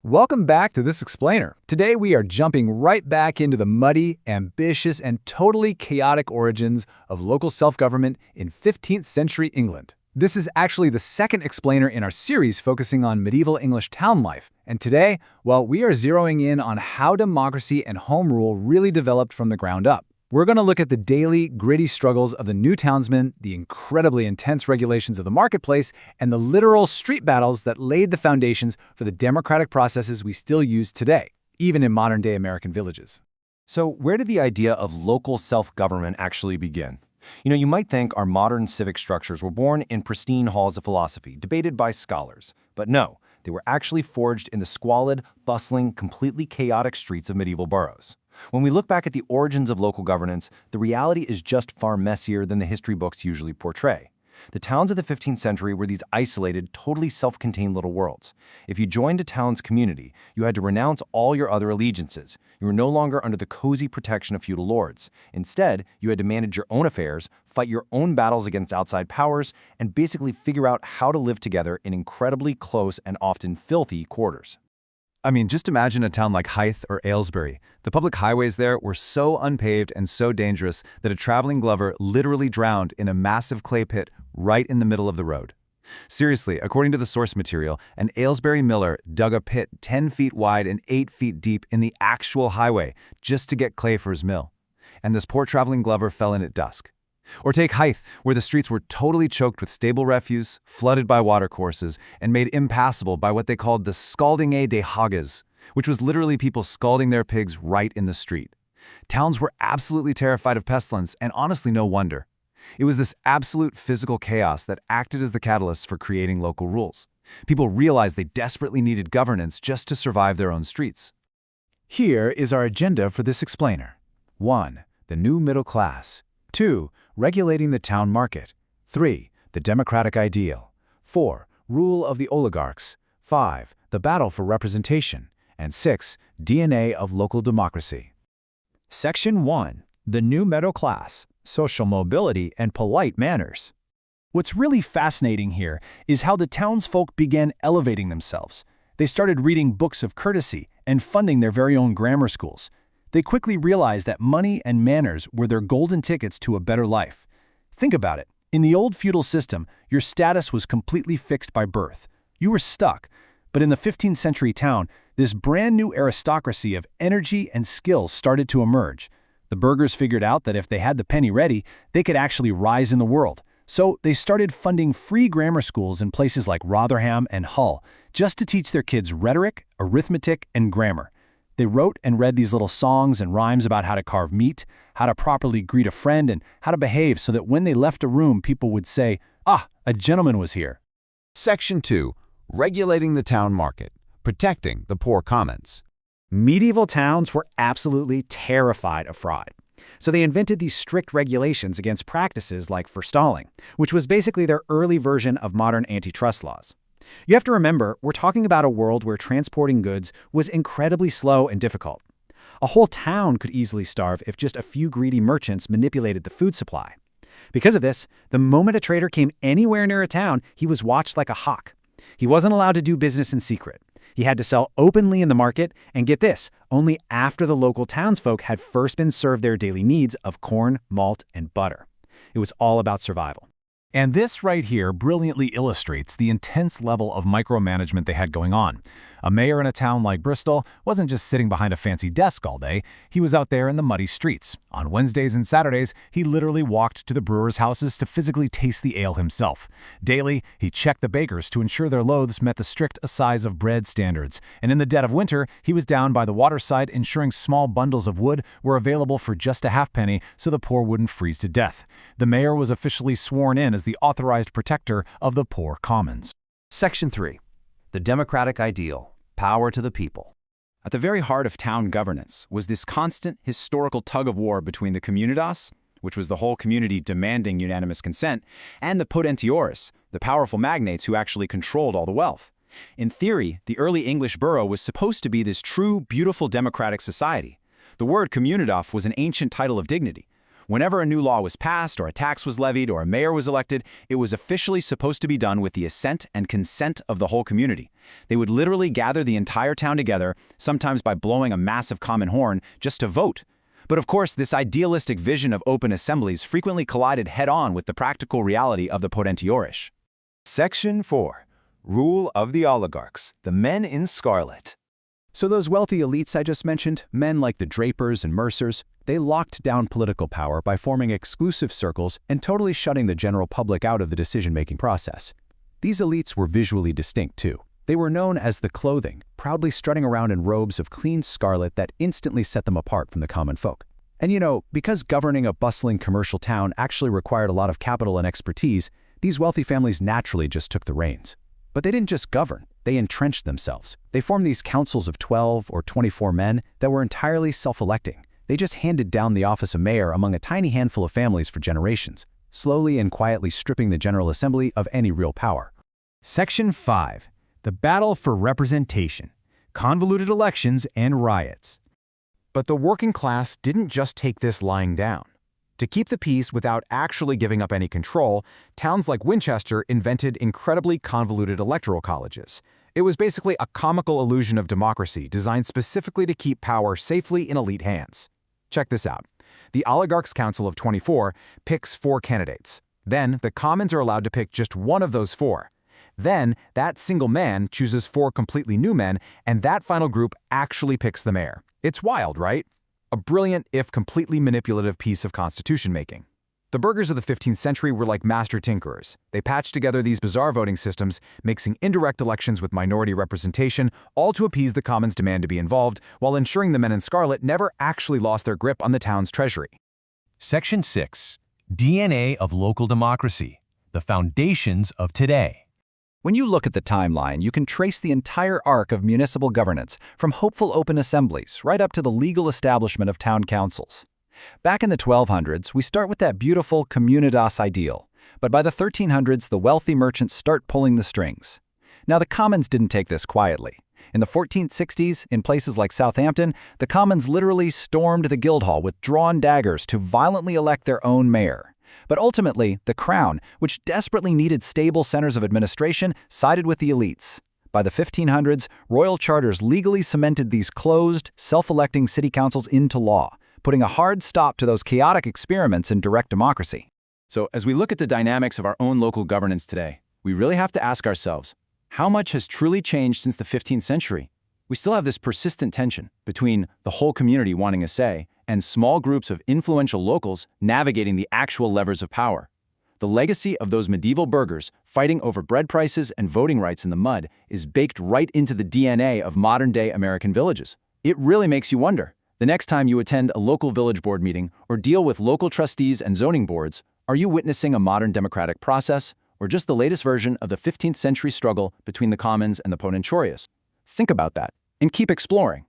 Welcome back to This Explainer. Today we are jumping right back into the muddy, ambitious, and totally chaotic origins of local self-government in 15th century England. This is actually the second explainer in our series focusing on medieval English town life. And today, well, we are zeroing in on how democracy and home rule really developed from the ground up. We're going to look at the daily, gritty struggles of the new townsmen, the incredibly intense regulations of the marketplace, and the literal street battles that laid the foundations for the democratic processes we still use today, even in modern-day American villages. So where did the idea of local self-government actually begin? You might think our modern civic structures were born in pristine halls of philosophy, debated by scholars. But no, they were actually forged in the squalid, bustling, completely chaotic streets of medieval boroughs. When we look back at the origins of local governance, the reality is just far messier than the history books usually portray. The towns of the 15th century were these isolated, totally self-contained little worlds. If you joined a town's community, you had to renounce all your other allegiances. You were no longer under the cozy protection of feudal lords. Instead, you had to manage your own affairs, fight your own battles against outside powers, and basically figure out how to live together in incredibly close and often filthy quarters. I mean, just imagine a town like Hythe or Aylesbury. The public highways there were so unpaved and so dangerous that a traveling glover literally drowned in a massive clay pit right in the middle of the road. Seriously, according to the source material, an Aylesbury miller dug a pit 10 feet wide and 8 feet deep in the actual highway just to get clay for his mill. And this poor traveling glover fell in at dusk. Or take Hythe, where the streets were totally choked with stable refuse, flooded by watercourses, and made impassable by what they called the scaldinge de hages, which was literally people scalding their pigs right in the street. Towns were absolutely terrified of pestilence, and honestly no wonder. It was this absolute physical chaos that acted as the catalyst for creating local rules. People realized they desperately needed governance just to survive their own streets. Here is our agenda for this explainer. 1. The new middle class. 2. Regulating the town market. 3. The democratic ideal. 4. Rule of the oligarchs. 5. The battle for representation. And 6. DNA of local democracy. Section 1. The new middle class, social mobility, and polite manners. What's really fascinating here is how the townsfolk began elevating themselves. They started reading books of courtesy and funding their very own grammar schools. They quickly realized that money and manners were their golden tickets to a better life. Think about it. In the old feudal system, your status was completely fixed by birth. You were stuck. But in the 15th century town, this brand new aristocracy of energy and skills started to emerge. The burghers figured out that if they had the penny ready, they could actually rise in the world. So they started funding free grammar schools in places like Rotherham and Hull, just to teach their kids rhetoric, arithmetic, and grammar. They wrote and read these little songs and rhymes about how to carve meat, how to properly greet a friend, and how to behave so that when they left a room, people would say, "Ah, a gentleman was here." Section 2. Regulating the town market. Protecting the poor commons. Medieval towns were absolutely terrified of fraud. So they invented these strict regulations against practices like forestalling, which was basically their early version of modern antitrust laws. You have to remember, we're talking about a world where transporting goods was incredibly slow and difficult. A whole town could easily starve if just a few greedy merchants manipulated the food supply. Because of this, the moment a trader came anywhere near a town, he was watched like a hawk. He wasn't allowed to do business in secret. He had to sell openly in the market, and get this, only after the local townsfolk had first been served their daily needs of corn, malt, and butter. It was all about survival. And this right here brilliantly illustrates the intense level of micromanagement they had going on. A mayor in a town like Bristol wasn't just sitting behind a fancy desk all day, he was out there in the muddy streets. On Wednesdays and Saturdays, he literally walked to the brewers' houses to physically taste the ale himself. Daily, he checked the bakers to ensure their loaves met the strict assize of bread standards. And in the dead of winter, he was down by the waterside ensuring small bundles of wood were available for just a halfpenny so the poor wouldn't freeze to death. The mayor was officially sworn in as the authorized protector of the poor commons. Section 3. The democratic ideal, power to the people. At the very heart of town governance was this constant historical tug-of-war between the communitas, which was the whole community demanding unanimous consent, and the potentiores, the powerful magnates who actually controlled all the wealth. In theory, the early English borough was supposed to be this true, beautiful democratic society. The word communitas was an ancient title of dignity. Whenever a new law was passed, or a tax was levied, or a mayor was elected, it was officially supposed to be done with the assent and consent of the whole community. They would literally gather the entire town together, sometimes by blowing a massive common horn, just to vote. But of course, this idealistic vision of open assemblies frequently collided head-on with the practical reality of the potentiores. Section 4. Rule of the oligarchs, the men in scarlet. So those wealthy elites I just mentioned, men like the Drapers and Mercers, they locked down political power by forming exclusive circles and totally shutting the general public out of the decision-making process. These elites were visually distinct too. They were known as the clothing, proudly strutting around in robes of clean scarlet that instantly set them apart from the common folk. And because governing a bustling commercial town actually required a lot of capital and expertise, these wealthy families naturally just took the reins. But they didn't just govern, they entrenched themselves. They formed these councils of 12 or 24 men that were entirely self-electing. They just handed down the office of mayor among a tiny handful of families for generations, slowly and quietly stripping the General Assembly of any real power. Section 5. The battle for representation, convoluted elections and riots. But the working class didn't just take this lying down. To keep the peace without actually giving up any control, towns like Winchester invented incredibly convoluted electoral colleges. It was basically a comical illusion of democracy designed specifically to keep power safely in elite hands. Check this out. The Oligarchs' Council of 24 picks 4 candidates. Then, the Commons are allowed to pick just one of those 4. Then, that single man chooses 4 completely new men, and that final group actually picks the mayor. It's wild, right? A brilliant, if completely manipulative piece of constitution making. The Burghers of the 15th century were like master tinkerers. They patched together these bizarre voting systems, mixing indirect elections with minority representation, all to appease the Commons' demand to be involved, while ensuring the men in scarlet never actually lost their grip on the town's treasury. Section 6. DNA of local democracy, the foundations of today. When you look at the timeline, you can trace the entire arc of municipal governance, from hopeful open assemblies right up to the legal establishment of town councils. Back in the 1200s, we start with that beautiful communitas ideal, but by the 1300s, the wealthy merchants start pulling the strings. Now, the Commons didn't take this quietly. In the 1460s, in places like Southampton, the Commons literally stormed the Guildhall with drawn daggers to violently elect their own mayor. But ultimately, the Crown, which desperately needed stable centers of administration, sided with the elites. By the 1500s, royal charters legally cemented these closed, self-electing city councils into law, putting a hard stop to those chaotic experiments in direct democracy. So, as we look at the dynamics of our own local governance today, we really have to ask ourselves, how much has truly changed since the 15th century? We still have this persistent tension between the whole community wanting a say and small groups of influential locals navigating the actual levers of power. The legacy of those medieval burghers fighting over bread prices and voting rights in the mud is baked right into the DNA of modern-day American villages. It really makes you wonder, the next time you attend a local village board meeting or deal with local trustees and zoning boards, are you witnessing a modern democratic process or just the latest version of the 15th century struggle between the Commons and the potentiores? Think about that and keep exploring.